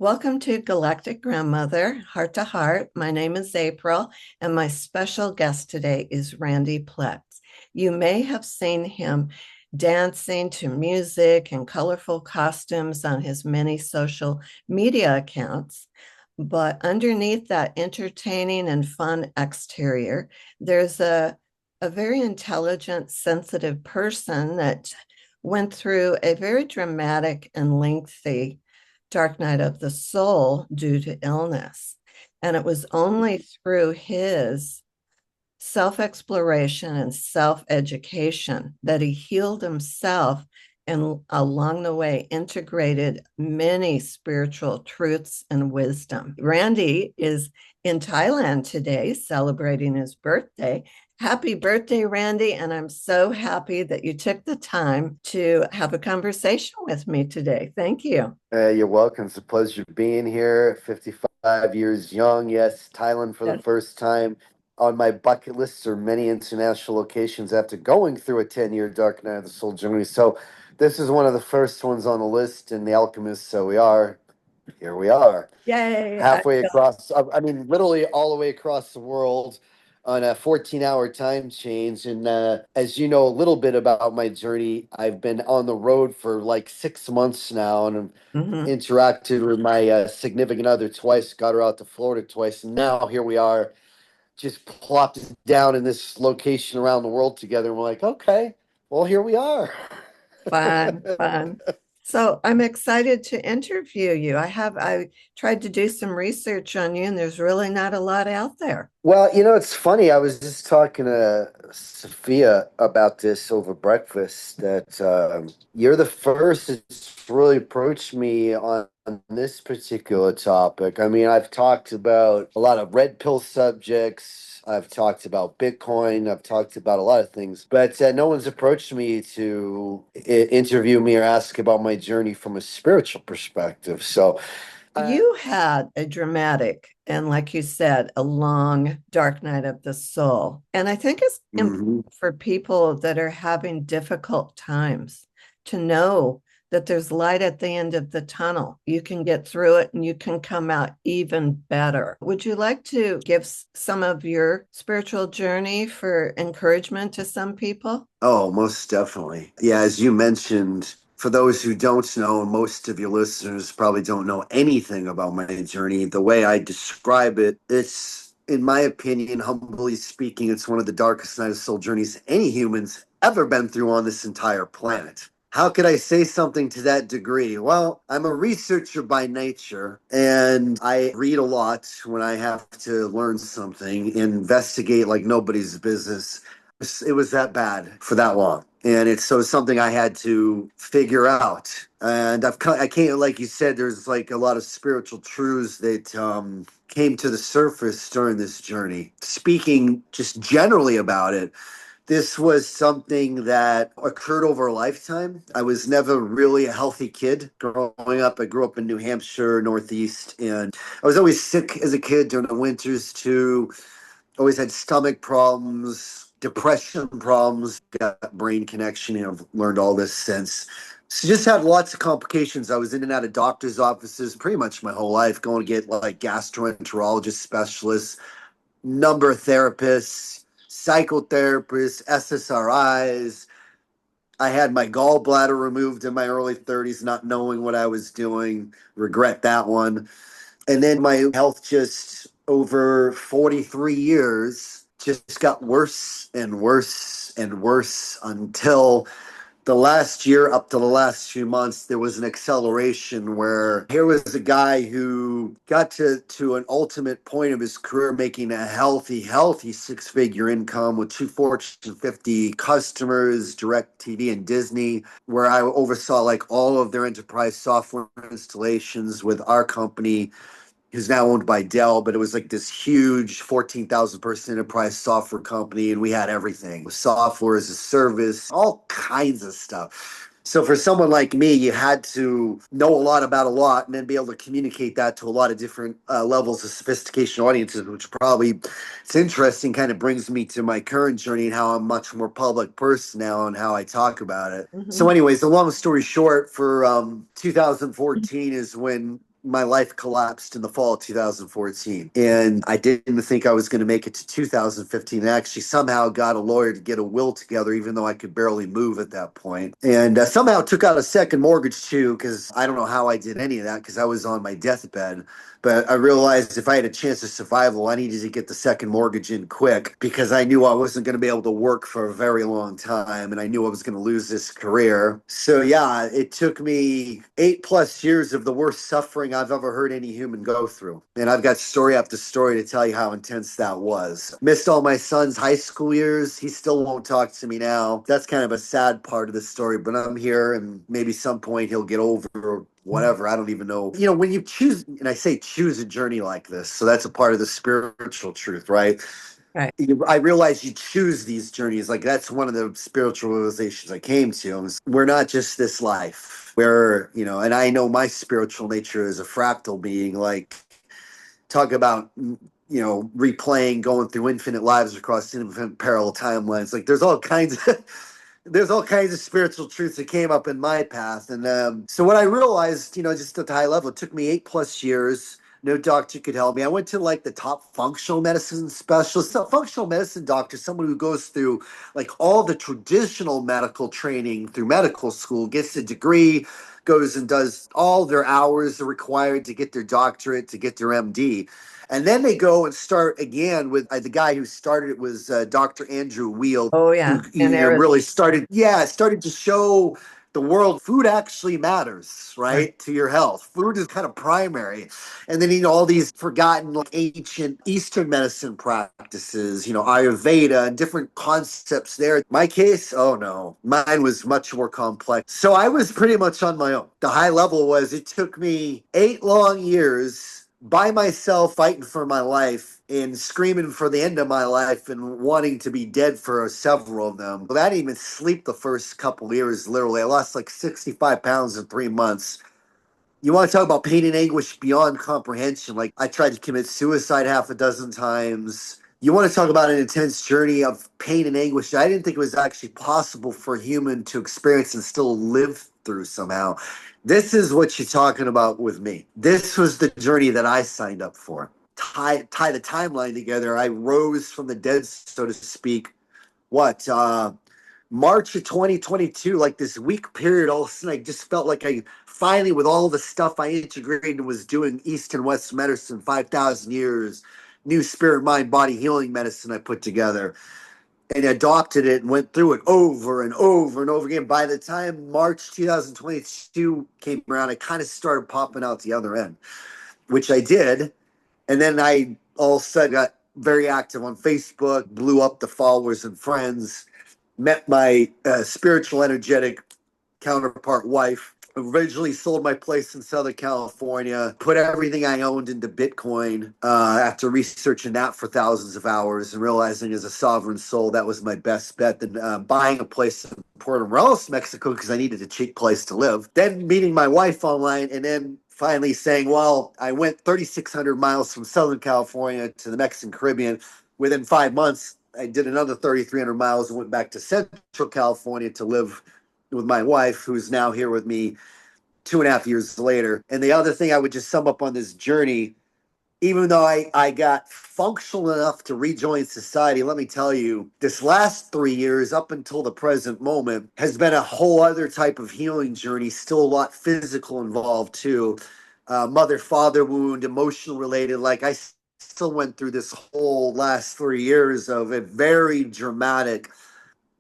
Welcome to Galactic Grandmother, Heart to Heart. My name is April, and my special guest today is Randy Plett. You may have seen him dancing to music and colorful costumes on his many social media accounts. But underneath that entertaining and fun exterior, there's a very intelligent, sensitive person that went through a very dramatic and lengthy dark night of the soul due to illness. And it was only through his self exploration and self education that he healed himself and along the way integrated many spiritual truths and wisdom. Randy is in Thailand today celebrating his birthday. Happy birthday, Randy. And I'm so happy that you took the time to have a conversation with me today. Thank you. You're welcome. It's a pleasure being here. 55 years young. Yes, Thailand for the Yes. first time. On my bucket list are many international locations after going through a 10-year Dark Night of the Soul journey. So this is one of the first ones on the list in The Alchemist. So here we are, Yay. halfway across, I mean, literally all the way across the world on a 14-hour time change. And as you know a little bit about my journey, I've been on the road for like 6 months now, and Mhm. interacted with my significant other twice, got her out to Florida twice, and now here we are, just plopped down in this location around the world together. And we're like, okay, well, here we are. Fun, fun. So I'm excited to interview you. I tried to do some research on you, and there's really not a lot out there. Well, it's funny. I was just talking to Sophia about this over breakfast that you're the first that's really approached me on this particular topic. I mean, I've talked about a lot of red pill subjects. I've talked about Bitcoin. I've talked about a lot of things, but no one's approached me to interview me or ask about my journey from a spiritual perspective. So, You had a dramatic and, like you said, a long dark night of the soul. And I think it's important mhm. for people that are having difficult times to know that there's light at the end of the tunnel. You can get through it and you can come out even better. Would you like to give some of your spiritual journey for encouragement to some people? Oh, most definitely. Yeah, as you mentioned, for those who don't know, most of your listeners probably don't know anything about my journey. The way I describe it, it's, in my opinion, humbly speaking, it's one of the darkest night of soul journeys any humans ever been through on this entire planet. How could I say something to that degree? Well, I'm a researcher by nature, and I read a lot when I have to learn something, investigate like nobody's business. It was that bad for that long, and it's so something I had to figure out. And I can't, like you said, there's like a lot of spiritual truths that came to the surface during this journey. Speaking just generally about it, this was something that occurred over a lifetime. I was never really a healthy kid growing up. I grew up in New Hampshire, Northeast, and I was always sick as a kid during the winters too. Always had stomach problems, depression problems, got brain connection. I've learned all this since. So just had lots of complications. I was in and out of doctor's offices pretty much my whole life, going to get like gastroenterologist specialists, number of therapists, psychotherapists, SSRIs. I had my gallbladder removed in my early 30s, not knowing what I was doing. Regret that one. And then my health just over 43 years just got worse and worse and worse until the last year, up to the last few months, there was an acceleration where here was a guy who got to an ultimate point of his career, making a healthy six-figure income with two Fortune 50 customers, DirecTV and Disney, where I oversaw like all of their enterprise software installations with our company, who's now owned by Dell, but it was like this huge 14,000 person enterprise software company, and we had everything software as a service, all kinds of stuff. So for someone like me, you had to know a lot about a lot and then be able to communicate that to a lot of different levels of sophistication audiences, which probably, it's interesting, kind of brings me to my current journey and how I'm much more public person now and how I talk about it. So Mhm. anyways, the long story short, for 2014 is when my life collapsed in the fall of 2014. And I didn't think I was going to make it to 2015. I actually somehow got a lawyer to get a will together, even though I could barely move at that point. And somehow took out a second mortgage too, because I don't know how I did any of that because I was on my deathbed. But I realized if I had a chance of survival, I needed to get the second mortgage in quick because I knew I wasn't going to be able to work for a very long time and I knew I was going to lose this career. So, yeah, it took me 8+ years of the worst suffering I've ever heard any human go through. And I've got story after story to tell you how intense that was. Missed all my son's high school years. He still won't talk to me now. That's kind of a sad part of the story, but I'm here and maybe some point he'll get over whatever. I don't even know. You know, when you choose, and I say choose a journey like this, so that's a part of the spiritual truth, right? Right. I realize you choose these journeys. Like that's one of the spiritual realizations I came to. We're not just this life. We're, you know, and I know my spiritual nature is a fractal being. Like talk about replaying, going through infinite lives across infinite parallel timelines. Like there's all kinds of there's all kinds of spiritual truths that came up in my path. And so what I realized, just at the high level, it took me 8+ years. No doctor could help me. I went to like the top functional medicine specialist. So functional medicine doctor, someone who goes through like all the traditional medical training through medical school, gets a degree, goes and does all their hours are required to get their doctorate, to get their MD. And then they go and start again with the guy who started it was Dr. Andrew Weil, Oh, who yeah. And Arizona. really started to show the world food actually matters, Right. right, to your health. Food is kind of primary. And then all these forgotten like ancient Eastern medicine practices, Ayurveda and different concepts there. My case, oh no, mine was much more complex. So I was pretty much on my own. The high level was it took me 8 long years by myself fighting for my life and screaming for the end of my life and wanting to be dead for several of them. But I didn't even sleep the first couple of years, literally. I lost like 65 pounds in 3 months. You want to talk about pain and anguish beyond comprehension. Like I tried to commit suicide half a dozen times. You want to talk about an intense journey of pain and anguish. I didn't think it was actually possible for a human to experience and still live through somehow. This is what you're talking about with me. This was the journey that I signed up for. Tie the timeline together. I rose from the dead, so to speak. What? March of 2022, like this week period, all of a sudden I just felt like I finally, with all the stuff I integrated and was doing East and West medicine, 5,000 years, new spirit, mind, body healing medicine I put together and adopted it and went through it over and over and over again. By the time March 2022 came around, I kind of started popping out the other end, which I did. And then I all of a sudden got very active on Facebook, blew up the followers and friends, met my spiritual, energetic counterpart wife. Originally sold my place in Southern California, put everything I owned into Bitcoin after researching that for thousands of hours and realizing as a sovereign soul that was my best bet than buying a place in Puerto Morelos, Mexico, because I needed a cheap place to live. Then meeting my wife online and then finally saying, well, I went 3,600 miles from Southern California to the Mexican Caribbean. Within 5 months, I did another 3,300 miles and went back to Central California to live with my wife, who's now here with me 2.5 years later. And the other thing I would just sum up on this journey, even though I got functional enough to rejoin society, let me tell you, this last 3 years up until the present moment has been a whole other type of healing journey, still a lot physical involved too. Mother father wound, emotional related. Like I still went through this whole last 3 years of a very dramatic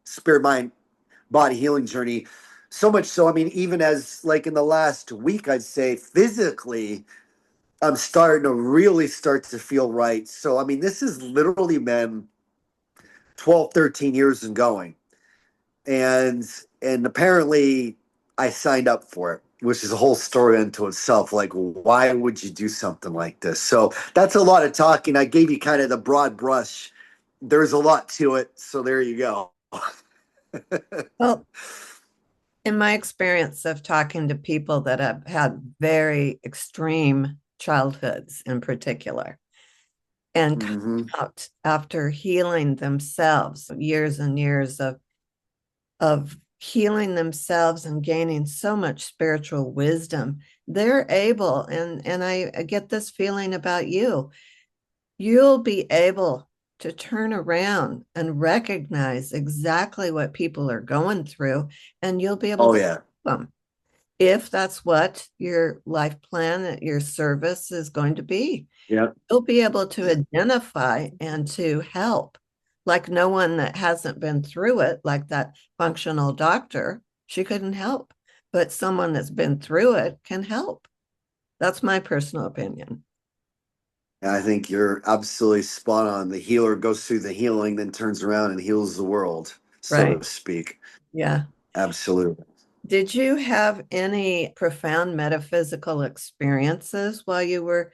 spirit mind body healing journey. So much so, I mean, even as like in the last week, I'd say physically, I'm starting to really start to feel right. So, I mean, this has literally been 12, 13 years and going. And apparently I signed up for it, which is a whole story unto itself. Like, why would you do something like this? So that's a lot of talking. I gave you kind of the broad brush. There's a lot to it. So there you go. Well, in my experience of talking to people that have had very extreme childhoods in particular and come Mm-hmm. out after healing themselves, years and years of healing themselves and gaining so much spiritual wisdom, they're able, and I get this feeling about you, you'll be able to turn around and recognize exactly what people are going through, and you'll be able Oh to yeah. help them if that's what your life plan, your service is going to be. Yeah. You'll be able to identify and to help. Like no one that hasn't been through it, like that functional doctor, she couldn't help. But someone that's been through it can help. That's my personal opinion. I think you're absolutely spot on. The healer goes through the healing, then turns around and heals the world, so Right. to speak. Yeah. Absolutely. Did you have any profound metaphysical experiences while you were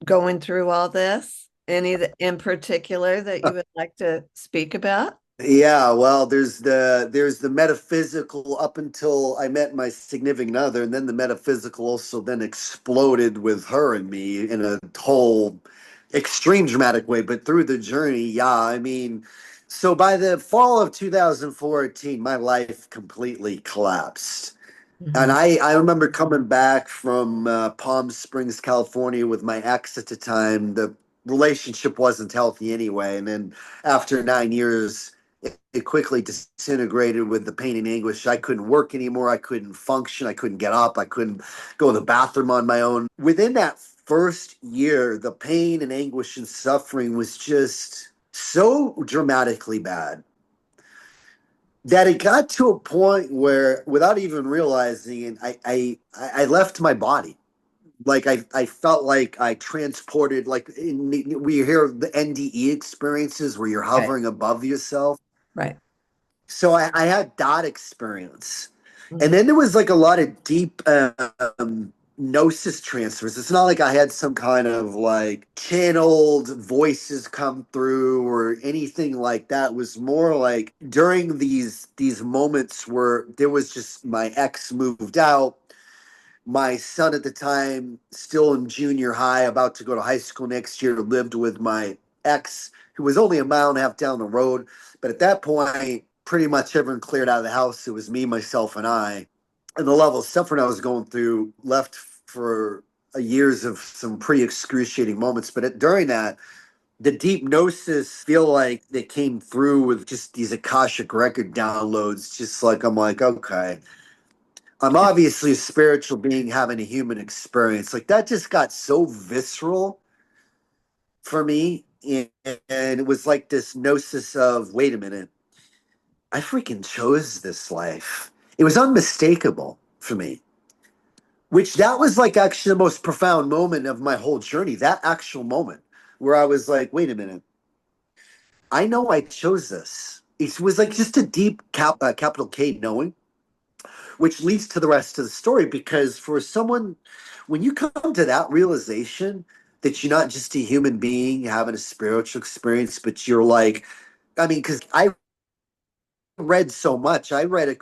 going through all this? Any in particular that you would like to speak about? Yeah, well, there's the metaphysical up until I met my significant other, and then the metaphysical also then exploded with her and me in a whole extreme dramatic way. But through the journey, yeah, I mean, so by the fall of 2014, my life completely collapsed. And Mhm. I remember coming back from Palm Springs, California with my ex at the time. The relationship wasn't healthy anyway. And then after 9 years, it quickly disintegrated with the pain and anguish. I couldn't work anymore. I couldn't function. I couldn't get up. I couldn't go to the bathroom on my own. Within that first year, the pain and anguish and suffering was just so dramatically bad that it got to a point where, without even realizing it, I left my body. Like I felt like I transported, like we hear the NDE experiences where you're Right, hovering above yourself. right. So I had that experience. And Mhm. then there was like a lot of deep gnosis transfers. It's not like I had some kind of like channeled voices come through or anything like that. It was more like during these moments where there was just my ex moved out, my son at the time still in junior high, about to go to high school next year, lived with my ex who was only a mile and a half down the road. But at that point, pretty much everyone cleared out of the house. It was me, myself, and I. And the level of suffering I was going through left for years of some pretty excruciating moments. But during that, the deep gnosis feel like they came through with just these Akashic record downloads. Just like I'm like, okay, I'm obviously a spiritual being having a human experience. Like that just got so visceral for me. And it was like this gnosis of, wait a minute, I freaking chose this life. It was unmistakable for me, which that was like actually the most profound moment of my whole journey. That actual moment where I was like, wait a minute, I know I chose this. It was like just a deep capital K knowing, which leads to the rest of the story. Because for someone, when you come to that realization that you're not just a human being having a spiritual experience, but you're like, I mean, because I read so much, I read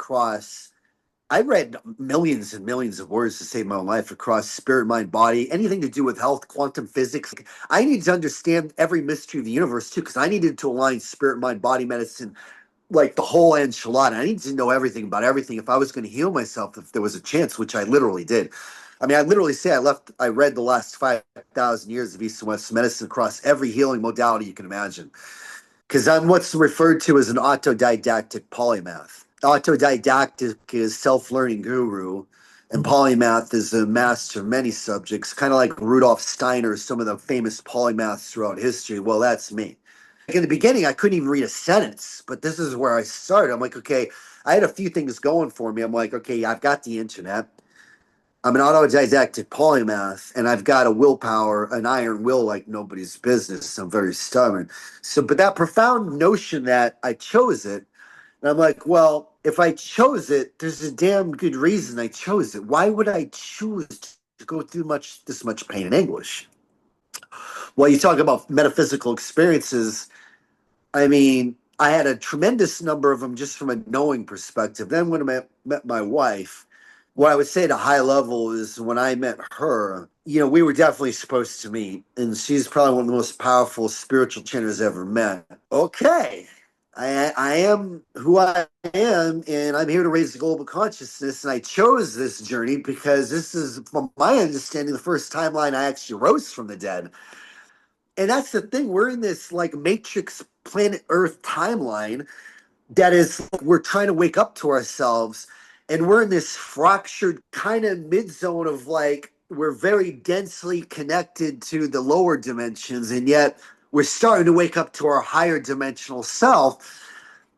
millions and millions of words to save my own life across spirit, mind, body, anything to do with health, quantum physics. I needed to understand every mystery of the universe too, because I needed to align spirit, mind, body medicine, like the whole enchilada. I needed to know everything about everything if I was going to heal myself, if there was a chance, which I literally did. I mean, I literally say I read the last 5,000 years of East and West medicine across every healing modality you can imagine. Because I'm what's referred to as an autodidactic polymath. Autodidactic is self learning guru, and Mhm. polymath is a master of many subjects, kind of like Rudolf Steiner, some of the famous polymaths throughout history. Well, that's me. Like in the beginning, I couldn't even read a sentence, but this is where I started. I'm like, okay, I had a few things going for me. I'm like, okay, I've got the internet. I'm an autodidactic polymath, and I've got a willpower, an iron will like nobody's business. I'm very stubborn. So, but that profound notion that I chose it, and I'm like, well, if I chose it, there's a damn good reason I chose it. Why would I choose to go through this much pain and anguish? Well, you talk about metaphysical experiences. I mean, I had a tremendous number of them just from a knowing perspective. Then when met my wife, what I would say at a high level is when I met her, we were definitely supposed to meet. And she's probably one of the most powerful spiritual channels I've ever met. Okay. I am who I am, and I'm here to raise the global consciousness. And I chose this journey because this is, from my understanding, the first timeline I actually rose from the dead. And that's the thing. We're in this like matrix planet Earth timeline that is, we're trying to wake up to ourselves. And we're in this fractured kind of mid zone of like, we're very densely connected to the lower dimensions. And yet we're starting to wake up to our higher dimensional self.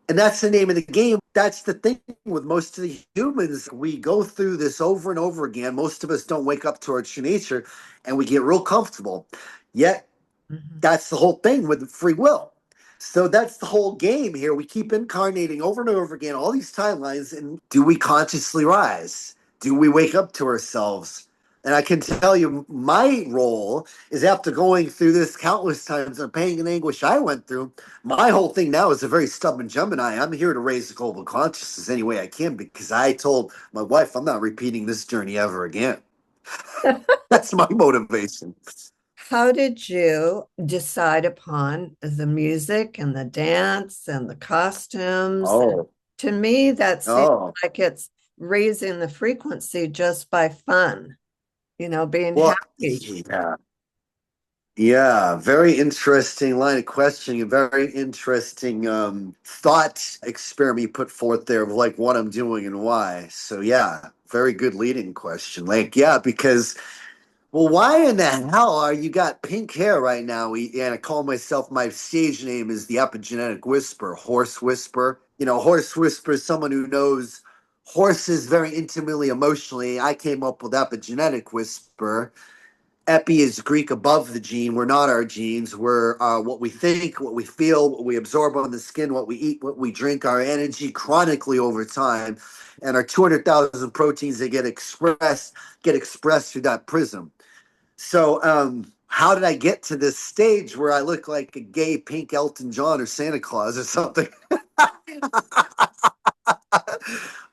And that's the name of the game. That's the thing with most of the humans. We go through this over and over again. Most of us don't wake up to our true nature and we get real comfortable. Yet, Mhm. that's the whole thing with free will. So that's the whole game here. We keep incarnating over and over again, all these timelines. And do we consciously rise? Do we wake up to ourselves? And I can tell you, my role is after going through this countless times and pain and anguish I went through, my whole thing now is a very stubborn Gemini. I'm here to raise the global consciousness any way I can because I told my wife I'm not repeating this journey ever again. That's my motivation. How did you decide upon the music and the dance and the costumes? And Oh, to me, that seems oh. like it's raising the frequency just by fun, being Well, happy. yeah. Yeah, very interesting line of questioning, a very interesting thought experiment you put forth there of like what I'm doing and why. So yeah, very good leading question. Like, yeah, because well, why in the hell are you got pink hair right now? And I call myself, my stage name is the Epigenetic Whisper, Horse Whisper. Horse Whisper is someone who knows horses very intimately, emotionally. I came up with Epigenetic Whisper. Epi is Greek above the gene. We're not our genes. We're what we think, what we feel, what we absorb on the skin, what we eat, what we drink, our energy chronically over time, and our 200,000 proteins that get expressed through that prism. So, how did I get to this stage where I look like a gay pink Elton John or Santa Claus or something?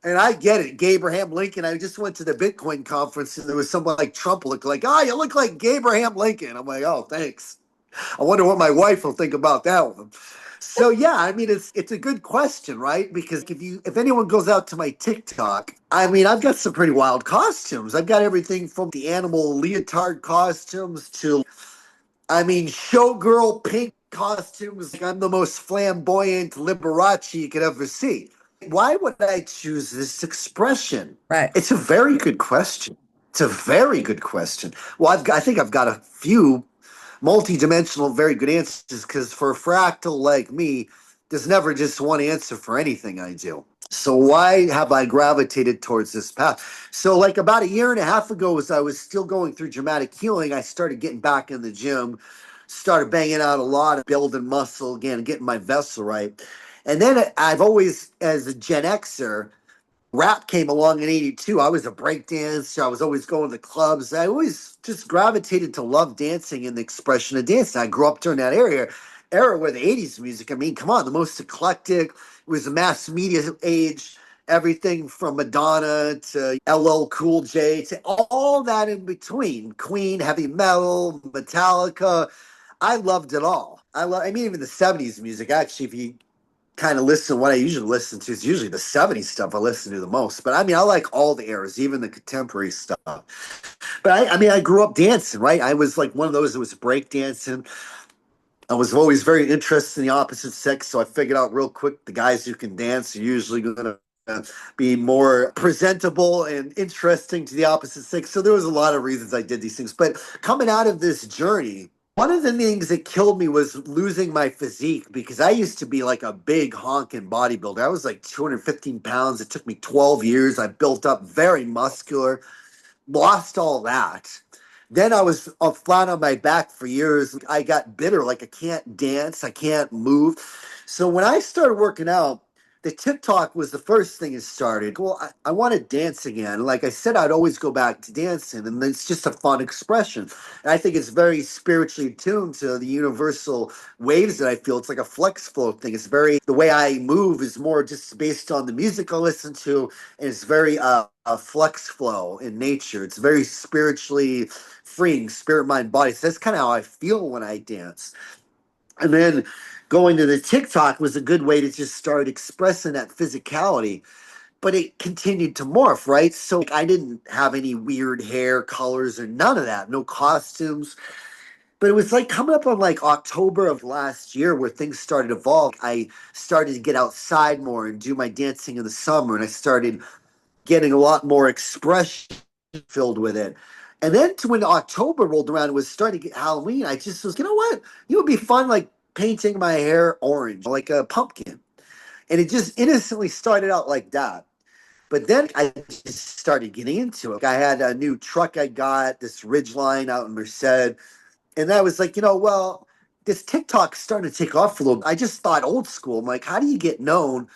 And I get it. Abraham Lincoln. I just went to the Bitcoin conference and there was someone like Trump look like, you look like Abraham Lincoln. I'm like, oh, thanks. I wonder what my wife will think about that one. So yeah, I mean it's a good question, right? Because if anyone goes out to my TikTok, I mean I've got some pretty wild costumes. I've got everything from the animal leotard costumes to I mean showgirl pink costumes. I'm the most flamboyant Liberace you could ever see. Why would I choose this expression? Right. It's a very good question. It's a very good question. Well, I think I've got a few multi-dimensional, very good answers because for a fractal like me, there's never just one answer for anything I do. So why have I gravitated towards this path? So like about a year and a half ago, as I was still going through dramatic healing, I started getting back in the gym, started banging out a lot, building muscle again, getting my vessel right. And then I've always, as a Gen Xer, rap came along in 82. I was a break dancer. I was always going to clubs. I always just gravitated to love dancing and the expression of dancing. I grew up during that era where the 80s music, I mean, come on, the most eclectic. It was a mass media age. Everything from Madonna to LL Cool J to all that in between. Queen, heavy metal, Metallica. I loved it all. I mean, even the 70s music. Actually, if you kind of listen what I usually listen to is usually the 70s stuff I listen to the most. But I mean, I like all the eras, even the contemporary stuff. But I mean, I grew up dancing, right? I was like one of those that was break dancing. I was always very interested in the opposite sex. So I figured out real quick the guys who can dance are usually going to be more presentable and interesting to the opposite sex. So there was a lot of reasons I did these things. But coming out of this journey, one of the things that killed me was losing my physique because I used to be like a big honking bodybuilder. I was like 215 pounds. It took me 12 years. I built up very muscular, lost all that. Then I was flat on my back for years. I got bitter, like I can't dance, I can't move. So when I started working out, the TikTok was the first thing that started. Well, I want to dance again. Like I said, I'd always go back to dancing, and it's just a fun expression. And I think it's very spiritually tuned to the universal waves that I feel. It's like a flex flow thing. The way I move is more just based on the music I listen to, and it's very a flex flow in nature. It's very spiritually freeing, spirit, mind, body. So that's kind of how I feel when I dance. And then going to the TikTok was a good way to just start expressing that physicality. But it continued to morph, right? So like, I didn't have any weird hair colors or none of that, no costumes. But it was like coming up on like October of last year where things started to evolve. I started to get outside more and do my dancing in the summer, and I started getting a lot more expression filled with it. And then to when October rolled around, it was starting to get Halloween. I just was, you know what? It would be fun, like painting my hair orange, like a pumpkin. And it just innocently started out like that. But then I just started getting into it. I had a new truck I got, this Ridgeline out in Merced. And I was like, well, this TikTok's starting to take off a little. I just thought old school. I'm like, how do you get known?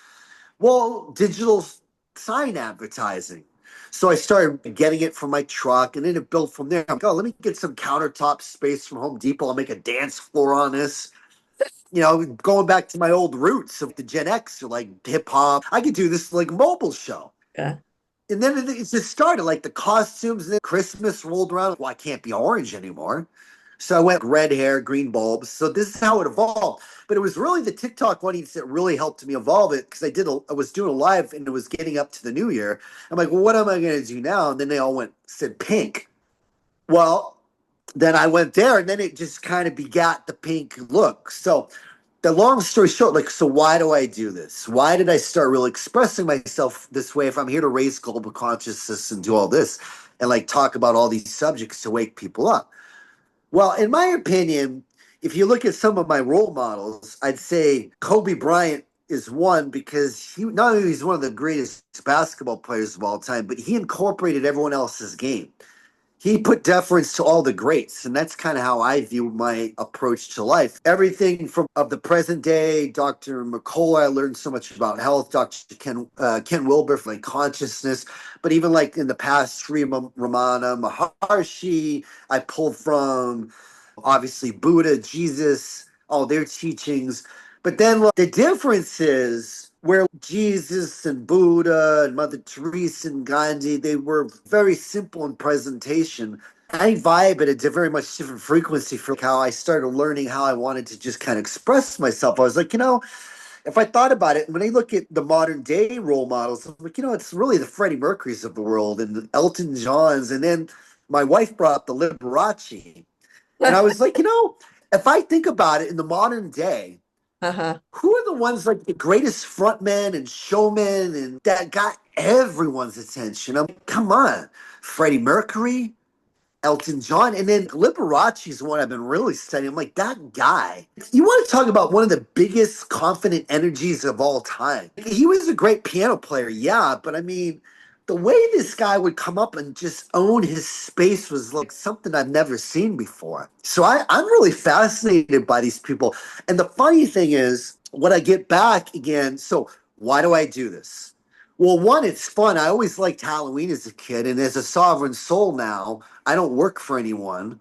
Well, digital sign advertising. So I started getting it from my truck, and then it built from there. I'm like, oh, let me get some countertop space from Home Depot. I'll make a dance floor on this. Going back to my old roots of the Gen X or like hip hop, I could do this like mobile show. Yeah. And then it just started like the costumes. And then Christmas rolled around. Well, I can't be orange anymore. So I went red hair, green bulbs. So this is how it evolved. But it was really the TikTok audience that really helped me evolve it because I was doing a live and it was getting up to the new year. I'm like, well, what am I going to do now? And then they all said pink. Well, then I went there and then it just kind of begat the pink look. So the long story short, like, so why do I do this? Why did I start really expressing myself this way if I'm here to raise global consciousness and do all this and like talk about all these subjects to wake people up? Well, in my opinion, if you look at some of my role models, I'd say Kobe Bryant is one because he not only is one of the greatest basketball players of all time, but he incorporated everyone else's game. He put deference to all the greats, and that's kind of how I view my approach to life. Everything from of the present day, Dr. McCullough, I learned so much about health. Dr. Ken Wilber, like consciousness, but even like in the past, Sri Ramana Maharshi, I pulled from obviously Buddha, Jesus, all their teachings. But then the difference is where Jesus and Buddha and Mother Teresa and Gandhi, they were very simple in presentation. I vibe at a very much different frequency for how I started learning how I wanted to just kind of express myself. I was like, if I thought about it, when I look at the modern day role models, I'm like, it's really the Freddie Mercurys of the world and the Elton Johns. And then my wife brought up the Liberace. And I was like, if I think about it in the modern day, Uh-huh. who are the ones like the greatest frontmen and showmen and that got everyone's attention? I'm like, come on, Freddie Mercury, Elton John, and then Liberace's the one I've been really studying. I'm like, that guy. You want to talk about one of the biggest confident energies of all time? He was a great piano player, yeah, but I mean, the way this guy would come up and just own his space was like something I've never seen before. So I'm really fascinated by these people. And the funny thing is, when I get back again, so why do I do this? Well, one, it's fun. I always liked Halloween as a kid, and as a sovereign soul now, I don't work for anyone.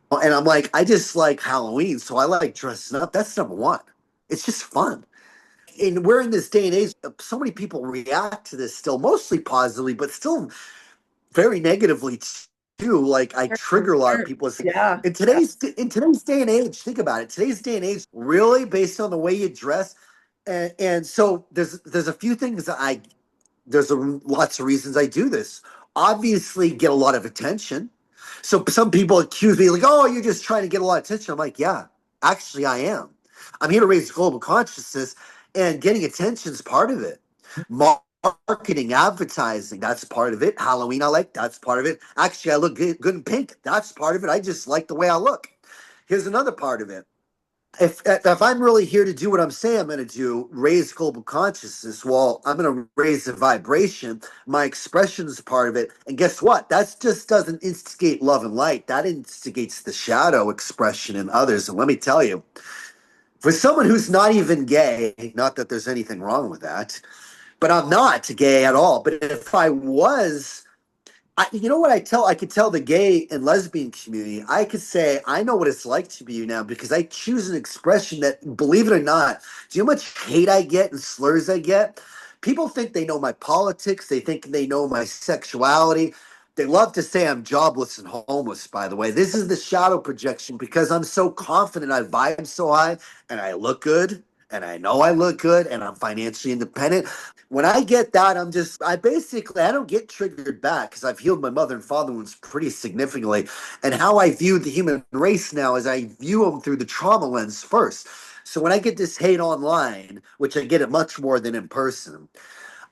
And I'm like, I just like Halloween, so I like dressing up. That's number one. It's just fun. And we're in this day and age, so many people react to this still, mostly positively, but still very negatively too. Like I trigger a lot of people. Yeah. In today's day and age, think about it. Today's day and age, really based on the way you dress, and so there's a few things that lots of reasons I do this. Obviously, get a lot of attention. So some people accuse me like, "Oh, you're just trying to get a lot of attention." I'm like, "Yeah, actually, I am. I'm here to raise global consciousness, and getting attention is part of it. Marketing, advertising, that's part of it. Halloween, I like that's part of it. Actually, I look good in pink. That's part of it. I just like the way I look. Here's another part of it if I'm really here to do what I'm saying I'm going to do, raise global consciousness, well, I'm going to raise the vibration. My expression is part of it. And guess what? That just doesn't instigate love and light. That instigates the shadow expression in others. And let me tell you, for someone who's not even gay, not that there's anything wrong with that, but I'm not gay at all. But if I was, you know what I could tell the gay and lesbian community, I could say, I know what it's like to be you now because I choose an expression that, believe it or not, do you know how much hate I get and slurs I get? People think they know my politics. They think they know my sexuality. They love to say I'm jobless and homeless, by the way. This is the shadow projection because I'm so confident, I vibe so high, and I look good, and I know I look good, and I'm financially independent. When I get that, I don't get triggered back because I've healed my mother and father wounds pretty significantly. And how I view the human race now is I view them through the trauma lens first. So when I get this hate online, which I get it much more than in person,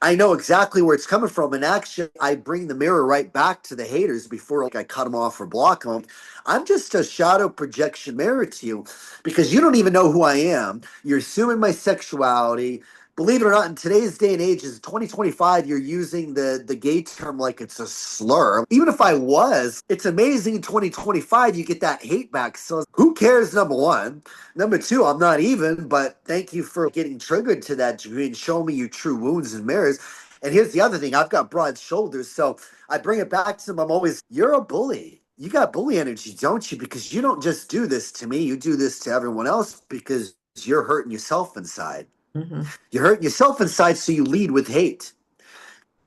I know exactly where it's coming from. And actually, I bring the mirror right back to the haters before I cut them off or block them. I'm just a shadow projection mirror to you because you don't even know who I am. You're assuming my sexuality. Believe it or not, in today's day and age, is 2025, you're using the gay term like it's a slur. Even if I was, it's amazing in 2025 you get that hate back. So who cares, number one? Number two, I'm not even, but thank you for getting triggered to that degree and showing me your true wounds and mirrors. And here's the other thing, I've got broad shoulders, so I bring it back to them. I'm always, you're a bully. You got bully energy, don't you? Because you don't just do this to me, you do this to everyone else because you're hurting yourself inside. Mm-hmm. You're hurting yourself inside, so you lead with hate.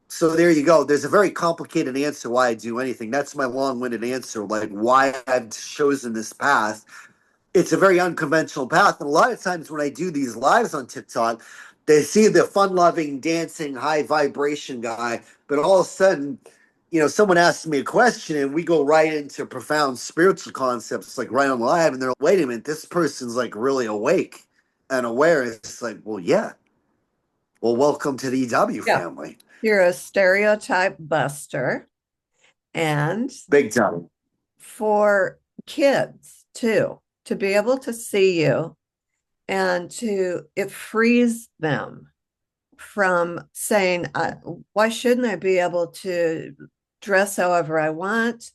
So there you go. There's a very complicated answer why I do anything. That's my long-winded answer, like why I've chosen this path. It's a very unconventional path. And a lot of times when I do these lives on TikTok, they see the fun-loving, dancing, high vibration guy, but all of a sudden, someone asks me a question and we go right into profound spiritual concepts, like right on live, and they're like, wait a minute, this person's like really awake and aware. It's like, well, yeah. Well, welcome to the EW Yeah. family. You're a stereotype buster. And Big time. for kids too, to be able to see you and it frees them from saying, why shouldn't I be able to dress however I want?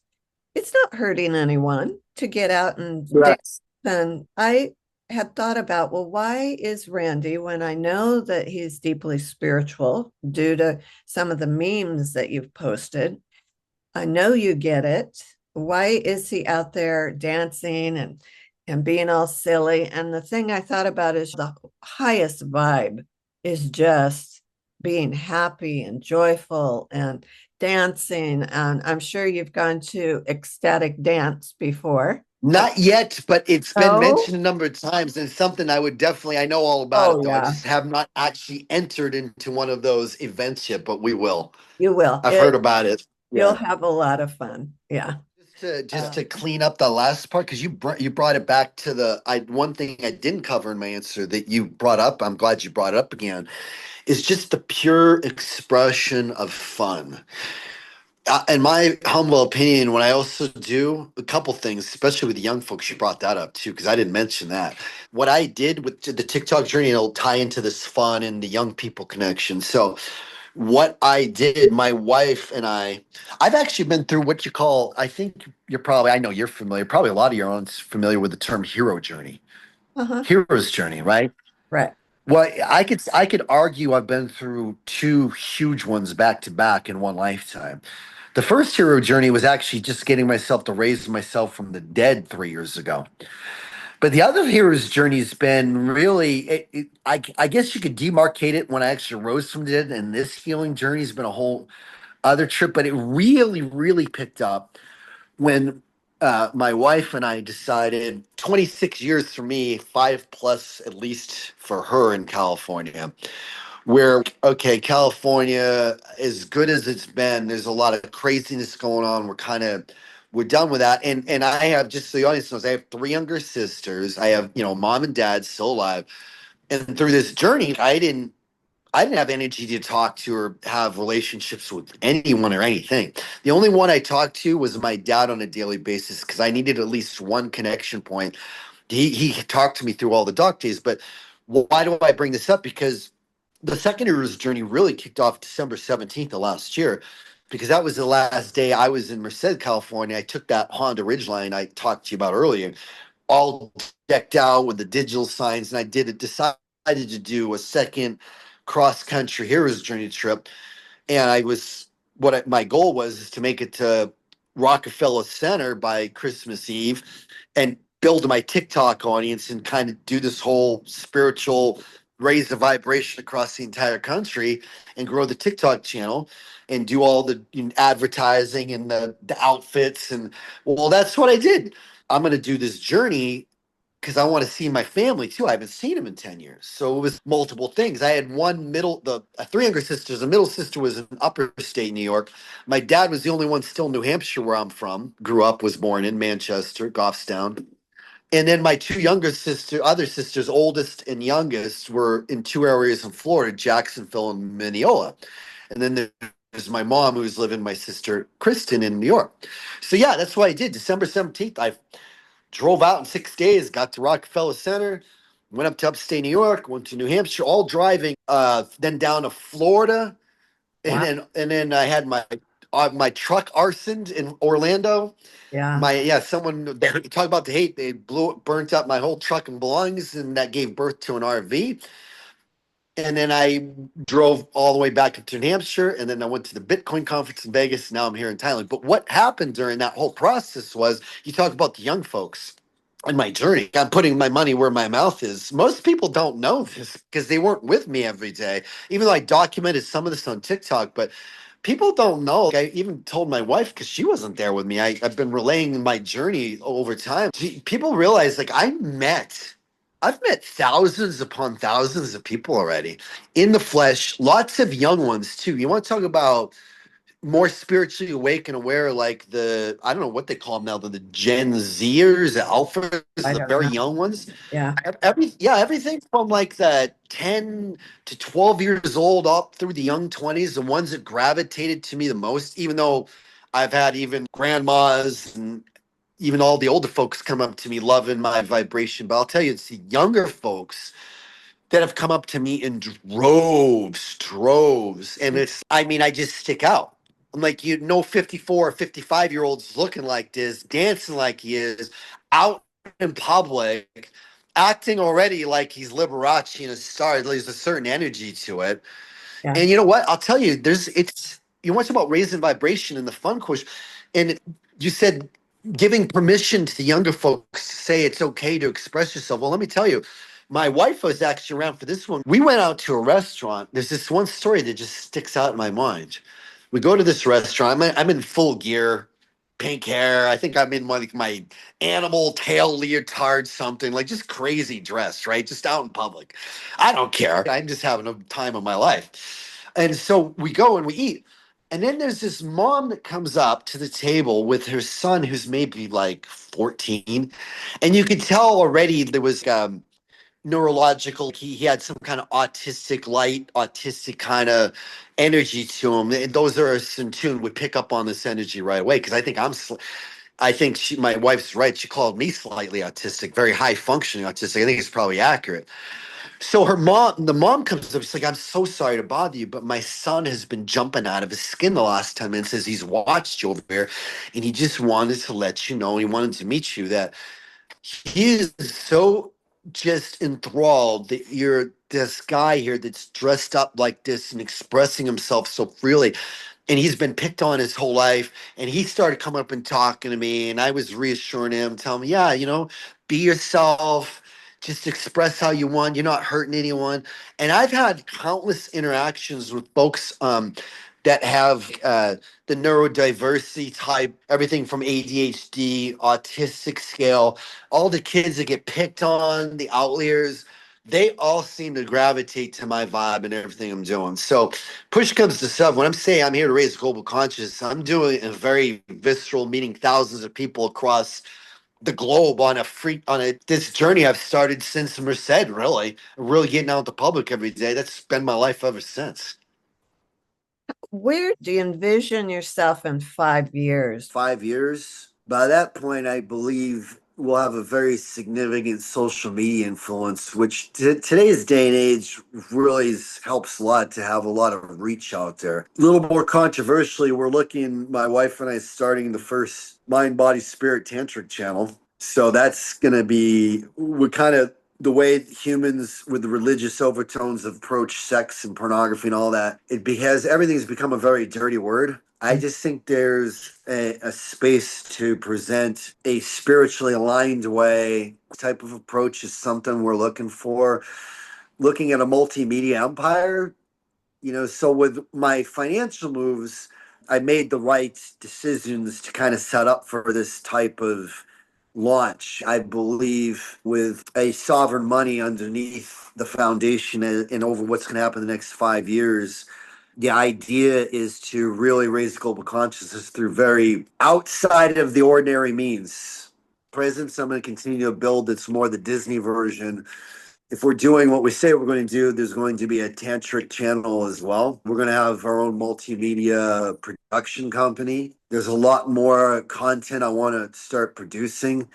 It's not hurting anyone to get out and dance. Yes. And I had thought about, well, why is Randy, when I know that he's deeply spiritual due to some of the memes that you've posted, I know you get it. Why is he out there dancing and being all silly? And the thing I thought about is the highest vibe is just being happy and joyful and dancing. And I'm sure you've gone to ecstatic dance before. Not yet, but it's been Oh, mentioned a number of times, and something I know all about it oh though. I yeah, just have not actually entered into one of those events yet, but we will. you will. I've heard about it. You'll Yeah. have a lot of fun. Yeah. Just to clean up the last part, because you brought it back to one thing I didn't cover in my answer that you brought up. I'm glad you brought it up again. Is just the pure expression of fun. In my humble opinion, what I also do a couple things, especially with the young folks, you brought that up too, because I didn't mention that. What I did with the TikTok journey, it'll tie into this fun and the young people connection. So, what I did, my wife and I've actually been through what you call, I think I know you're familiar, probably a lot of your own familiar with the term hero journey, Uh-huh. hero's journey, right? Right. Well, I could argue I've been through two huge ones back to back in one lifetime. The first hero journey was actually just getting myself to raise myself from the dead 3 years ago. But the other hero's journey has been really, I guess you could demarcate it when I actually rose from the dead. And this healing journey has been a whole other trip, but it really, really picked up when my wife and I decided 26 years for me, five plus at least for her in California where okay, California, as good as it's been, there's a lot of craziness going on. We're done with that. And I have, just so the audience knows, I have three younger sisters. I have, mom and dad still alive. And through this journey, I didn't have energy to talk to or have relationships with anyone or anything. The only one I talked to was my dad on a daily basis because I needed at least one connection point. He talked to me through all the dark days. But why do I bring this up? Because the second hero's journey really kicked off December 17th of last year because that was the last day I was in Merced, California. I took that Honda Ridgeline I talked to you about earlier, all decked out with the digital signs, and decided to do a second cross country hero's journey trip. And my goal was is to make it to Rockefeller Center by Christmas Eve and build my TikTok audience and kind of do this whole spiritual raise the vibration across the entire country and grow the TikTok channel and do all the advertising and the outfits. And well, that's what I did. I'm going to do this journey because I want to see my family too. I haven't seen them in 10 years. So it was multiple things. I had three younger sisters. The middle sister was in upper state New York. My dad was the only one still in New Hampshire, where I'm from. Grew up, was born in Manchester, Goffstown. And then my other sisters, oldest and youngest, were in two areas in Florida, Jacksonville and Mineola. And then there's my mom, who's living, my sister Kristen, in New York. So yeah, that's what I did. December 17th, I drove out in 6 days, got to Rockefeller Center, went up to upstate New York, went to New Hampshire, all driving, then down to Florida, and Wow. then I had my truck arsoned in Orlando. Yeah. Someone, they talk about the hate. They burnt up my whole truck and belongings, and that gave birth to an RV. And then I drove all the way back up to New Hampshire, and then I went to the Bitcoin conference in Vegas. Now I'm here in Thailand. But what happened during that whole process was, you talk about the young folks in my journey. I'm putting my money where my mouth is. Most people don't know this because they weren't with me every day, even though I documented some of this on TikTok. But people don't know. Like, I even told my wife, because she wasn't there with me. I've been relaying my journey over time. People realize, like, I've met thousands upon thousands of people already in the flesh, lots of young ones too. You want to talk about more spiritually awake and aware, like I don't know what they call them now, the Gen Zers, the Alphas, I the don't very know. young ones. Yeah. Everything from like the 10 to 12 years old up through the young 20s, the ones that gravitated to me the most, even though I've had even grandmas and even all the older folks come up to me loving my vibration. But I'll tell you, it's the younger folks that have come up to me in droves. And I mean, I just stick out. I'm like, 54 or 55-year-olds looking like this, dancing like he is, out in public, acting already like he's Liberace and a star. There's a certain energy to it. Yeah. And you know what? I'll tell you, you want to talk about raising vibration in the fun course. And you said giving permission to the younger folks to say it's okay to express yourself. Well, let me tell you, my wife was actually around for this one. We went out to a restaurant. There's this one story that just sticks out in my mind. We go to this restaurant. I'm in full gear, pink hair. I think I'm in like my animal tail leotard, something like just crazy dress, right? Just out in public. I don't care. I'm just having a time of my life. And so we go and we eat. And then there's this mom that comes up to the table with her son, who's maybe like 14. And you could tell already there was neurological, he had some kind of autistic kind of energy to him. And those that are in tune would pick up on this energy right away. Because I think my wife's right. She called me slightly autistic, very high functioning autistic. I think it's probably accurate. So the mom comes up. She's like, "I'm so sorry to bother you, but my son has been jumping out of his skin the last 10 minutes as he's watched you over here. And he just wanted to let you know, he wanted to meet you, that he is so just enthralled that you're this guy here that's dressed up like this and expressing himself so freely. And he's been picked on his whole life. And he started coming up and talking to me. And I was reassuring him, telling him, yeah, be yourself, just express how you want. You're not hurting anyone. And I've had countless interactions with folks that have the neurodiversity type, everything from ADHD, autistic scale, all the kids that get picked on, the outliers, they all seem to gravitate to my vibe and everything I'm doing. So push comes to shove. When I'm saying I'm here to raise global consciousness, I'm doing a very visceral, meeting thousands of people across the globe this journey I've started since Merced, really getting out in the public every day. That's been my life ever since. Where do you envision yourself in 5 years? 5 years. By that point, I believe we'll have a very significant social media influence, which today's day and age really helps a lot to have a lot of reach out there. A little more controversially, my wife and I, starting the first Mind, Body, Spirit Tantric channel. So that's going to be, we're kind of the way humans with the religious overtones approach sex and pornography and all that. Everything's become a very dirty word. I just think there's a space to present a spiritually aligned way. Type of approach is something we're looking for. looking at a multimedia empire. So with my financial moves, I made the right decisions to kind of set up for this type of launch. I believe with a sovereign money underneath the foundation and over what's going to happen in the next 5 years, the idea is to really raise global consciousness through very outside of the ordinary means. Presence, I'm going to continue to build. It's more the Disney version. If we're doing what we say we're going to do, there's going to be a tantric channel as well. We're going to have our own multimedia production company. There's a lot more content I want to start producing.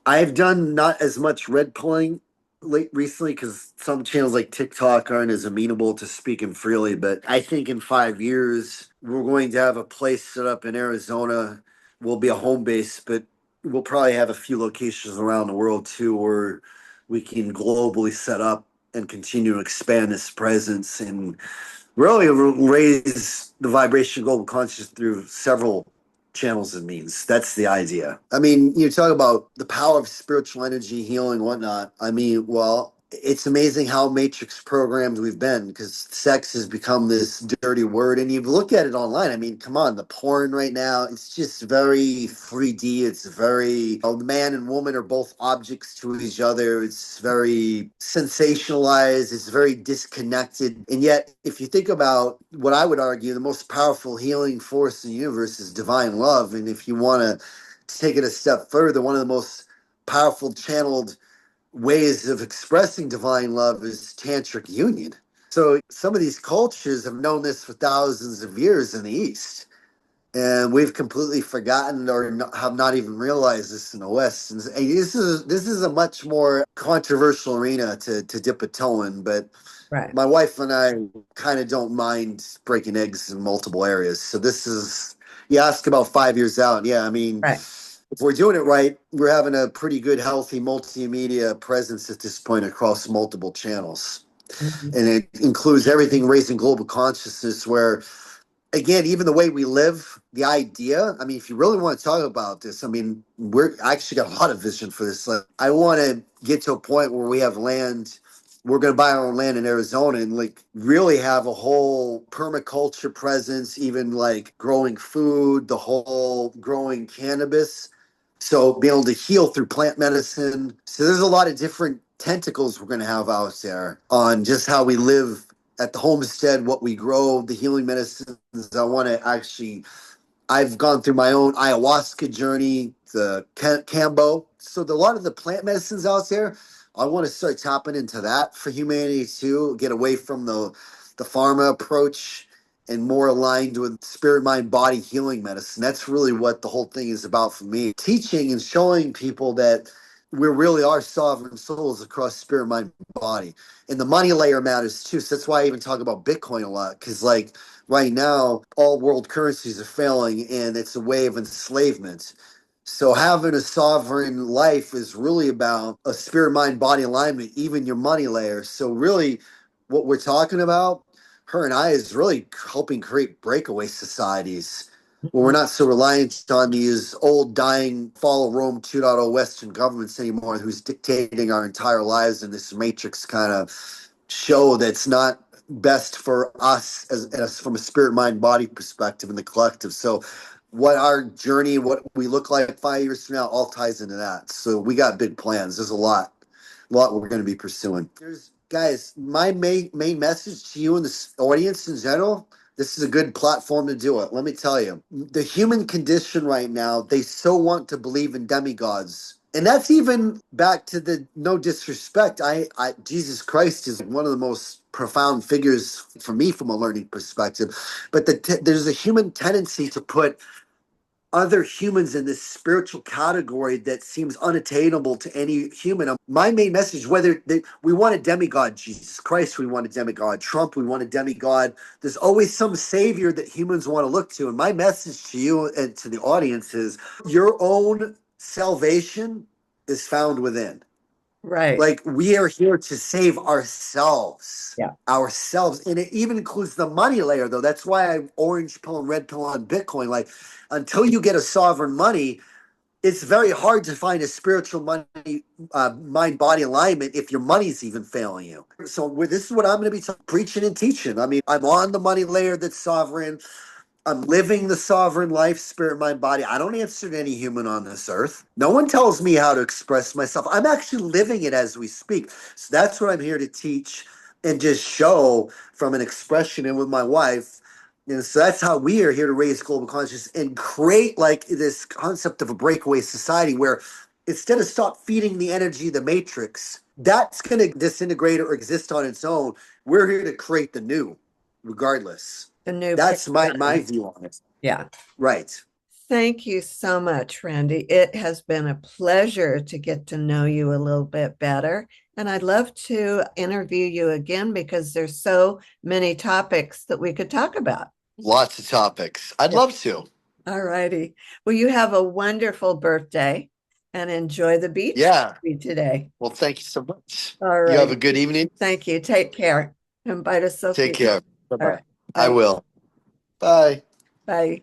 I've done not as much red pulling late recently because some channels like TikTok aren't as amenable to speaking freely. But I think in 5 years, we're going to have a place set up in Arizona. Will be a home base, but we'll probably have a few locations around the world too where we can globally set up and continue to expand this presence and really raise the vibration of global consciousness through several channels and means. That's the idea. I mean, you talk about the power of spiritual energy, healing, whatnot. I mean, well, it's amazing how matrix programmed we've been because sex has become this dirty word. And you look at it online. I mean, come on, the porn right now, it's just very 3D. It's very, the man and woman are both objects to each other. It's very sensationalized. It's very disconnected. And yet, if you think about what I would argue, the most powerful healing force in the universe is divine love. And if you want to take it a step further, one of the most powerful channeled ways of expressing divine love is tantric union. So some of these cultures have known this for thousands of years in the East, and we've completely forgotten or have not even realized this in the West. And this is a much more controversial arena to dip a toe in, but Right. my wife and I kind of don't mind breaking eggs in multiple areas. So this is, you ask about 5 years out. Yeah, I mean, Right. if we're doing it right, we're having a pretty good, healthy multimedia presence at this point across multiple channels. Mhm. And it includes everything raising global consciousness, where, again, even the way we live, the idea. I mean, if you really want to talk about this, I mean, I actually got a lot of vision for this. Like, I want to get to a point where we have land. We're going to buy our own land in Arizona and like really have a whole permaculture presence, even like growing food, the whole growing cannabis. So be able to heal through plant medicine. So there's a lot of different tentacles we're going to have out there on just how we live at the homestead, what we grow, the healing medicines. I want to actually, I've gone through my own ayahuasca journey, the Cambo. So a lot of the plant medicines out there, I want to start tapping into that for humanity too. Get away from the pharma approach and more aligned with spirit, mind, body healing medicine. That's really what the whole thing is about for me. Teaching and showing people that we really are sovereign souls across spirit, mind, body. And the money layer matters too. So that's why I even talk about Bitcoin a lot. Because like right now, all world currencies are failing and it's a way of enslavement. So having a sovereign life is really about a spirit, mind, body alignment, even your money layer. So really what we're talking about, her and I, is really helping create breakaway societies where we're not so reliant on these old dying fall of Rome 2.0 Western governments anymore who's dictating our entire lives in this matrix kind of show that's not best for us as from a spirit, mind, body perspective in the collective. So what our journey, what we look like 5 years from now, all ties into that. So we got big plans. There's a lot we're going to be pursuing. There's guys, my main message to you and the audience in general. This is a good platform to do it. Let me tell you, the human condition right now, they so want to believe in demigods. And that's even back to the no disrespect. Jesus Christ is one of the most profound figures for me from a learning perspective. But there's a human tendency to put other humans in this spiritual category that seems unattainable to any human. My main message, we want a demigod, Jesus Christ, we want a demigod, Trump, we want a demigod. There's always some savior that humans want to look to. And my message to you and to the audience is your own salvation is found within. Right. Like we are here to save ourselves. Yeah. Ourselves. And it even includes the money layer, though. That's why I orange pill and red pill on Bitcoin. Like until you get a sovereign money, it's very hard to find a spiritual money, mind body alignment if your money's even failing you. So this is what I'm going to be preaching and teaching. I mean, I'm on the money layer that's sovereign. I'm living the sovereign life, spirit, mind, body. I don't answer to any human on this earth. No one tells me how to express myself. I'm actually living it as we speak. So that's what I'm here to teach and just show from an expression and with my wife. And so that's how we are here to raise global consciousness and create like this concept of a breakaway society where instead of stop feeding the energy of the matrix, that's going to disintegrate or exist on its own. We're here to create the new, regardless. The new That's my paradigm. view on it. Yeah. Right. Thank you so much, Randy. It has been a pleasure to get to know you a little bit better. And I'd love to interview you again because there's so many topics that we could talk about. Lots of topics. I'd love to. All righty. Well, you have a wonderful birthday and enjoy the beach Yeah. today. Well, thank you so much. All You have a right. good evening. Thank you. Take care. And bye to Sophie. Take care. All Bye-bye. right. I Bye. will. Bye. Bye.